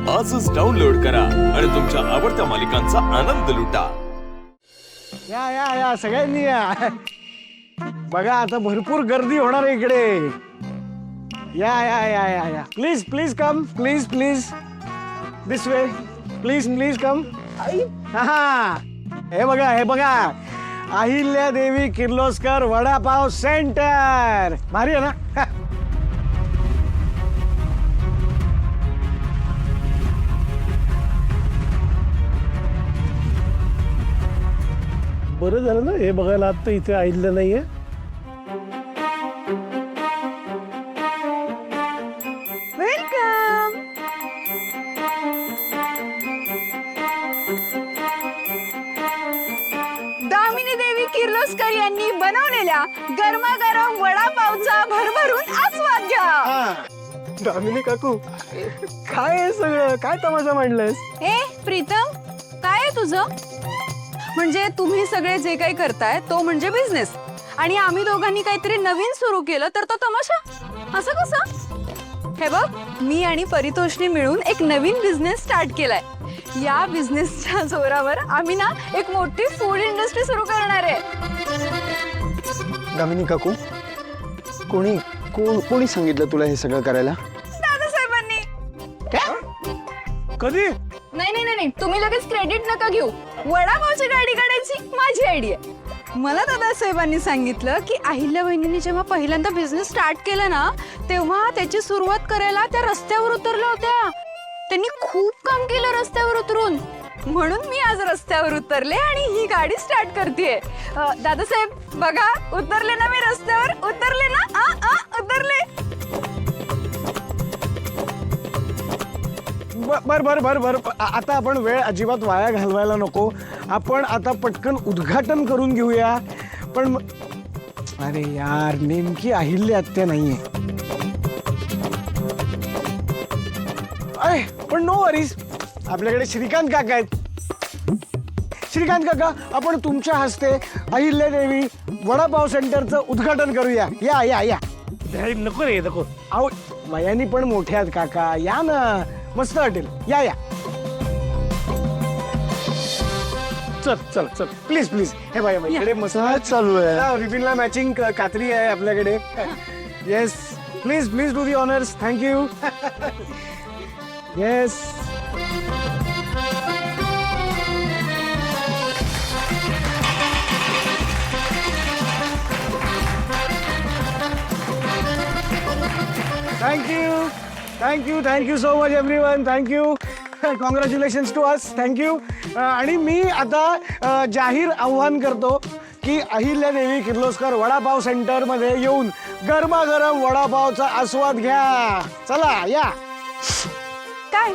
आजच डाउनलोड करा आणि तुमच्या आवडत्या मालिकांचा आनंद लुटा। या या या सगळ्यांनी या। बघा आता भरपूर गर्दी होणार आहे इकडे। या या या या या please please come please please this way please please come. हा हे बघा अहिल्या देवी किर्लोस्कर वडापाव सेंटर भारी आहे ना। बरं झालं ना हे बघायला आता इथे आईला नाहीये। वेलकम। दामिनी देवी किर्लोस्कर यांनी बनवलेल्या गरमागरम वडापावचा भरभरून आस्वाद घ्या। दामिनी काकू काय आहे सगळं, काय तमाशा मांडलायस? ए प्रीतम, काय आहे तुझं? म्हणजे तुम्ही सगळे जे काही करताय तो म्हणजे बिझनेस, आणि आम्ही दोघांनी काहीतरी नवीन सुरू केलं तर तो तमाशा? असं कसं? हे बघ, मी आणि परितोषनी मिळून एक नवीन बिझनेस स्टार्ट केलाय। या बिझनेसच्या जोरावर आम्ही ना एक मोठी फूड इंडस्ट्री सुरू करणार आहे। दामिनी काकू कोणी सांगितलं तुला हे सगळं करायला? दादासाहेबांनी। कधी? नाही, तुम्ही लगेच क्रेडिट नका घेऊ। वडापावची गाडी काढायची माझी आयडिया। मला दादासाहेबांनी सांगितलं की अहिल्या वहिनींनी जेव्हा पहिल्यांदा बिझनेस स्टार्ट केला ना, तेव्हा त्याची सुरुवात करायला त्या रस्त्यावर उतरल्या होत्या। त्यांनी खूप काम केलं रस्त्यावर उतरून, म्हणून मी आज रस्त्यावर उतरले आणि ही गाडी स्टार्ट करतेय। दादासाहेब बघा, उतरले ना मी रस्त्यावर, उतरले ना? उतरले। बर आता आपण वेळ अजिबात वाया घालवायला नको। आपण आता पटकन उद्घाटन करून घेऊया। पण अरे यार, नेमकी अहिल्या आत्या नाहीये। पण नो वरीज, आपल्याकडे श्रीकांत काका आहेत। श्रीकांत काका, आपण तुमच्या हस्ते अहिल्या देवी वडापाव सेंटरचं उद्घाटन करूया। या या या। नको रे नको। अहो वयानी पण मोठे आहेत काका, या ना, मस्त वाटेल। या या चल चल चल प्लीज प्लीज। हे बाय इकडे मस्त चालू आहे, विपिनला मॅचिंग कात्री आहे आपल्याकडे। Yes please please do the honours. Thank you. Yes thank you so much everyone. Thank you, congratulations to us. Thank you. आणि मी आता जाहीर आव्हान करतो की अहिल्या देवी किर्लोस्कर वडापाव सेंटरमध्ये येऊन गरमागरम वडापावचा आस्वाद घ्या। चला या। काय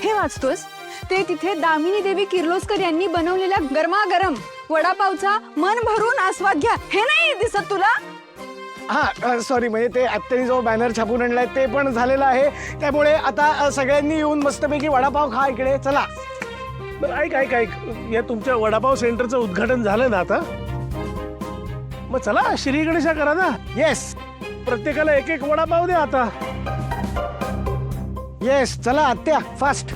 हे वाचतोस? ते तिथे दामिनी देवी किर्लोस्कर यांनी बनवलेल्या गरमागरम वडापावचा मन भरून आस्वाद घ्या हे नाही दिसत तुला? हा सॉरी, म्हणजे ते आत्तानी जो बॅनर छापून आणलाय ते पण झालेलं आहे, त्यामुळे आता सगळ्यांनी येऊन मस्तपैकी वडापाव खा इकडे। चला। बरं ऐक, या तुमच्या वडापाव सेंटरचं उद्घाटन झालं ना आता, मग चला श्री गणेशा करा ना। येस प्रत्येकाला एक एक वडापाव द्या आता। येस, चला आत्या फास्ट।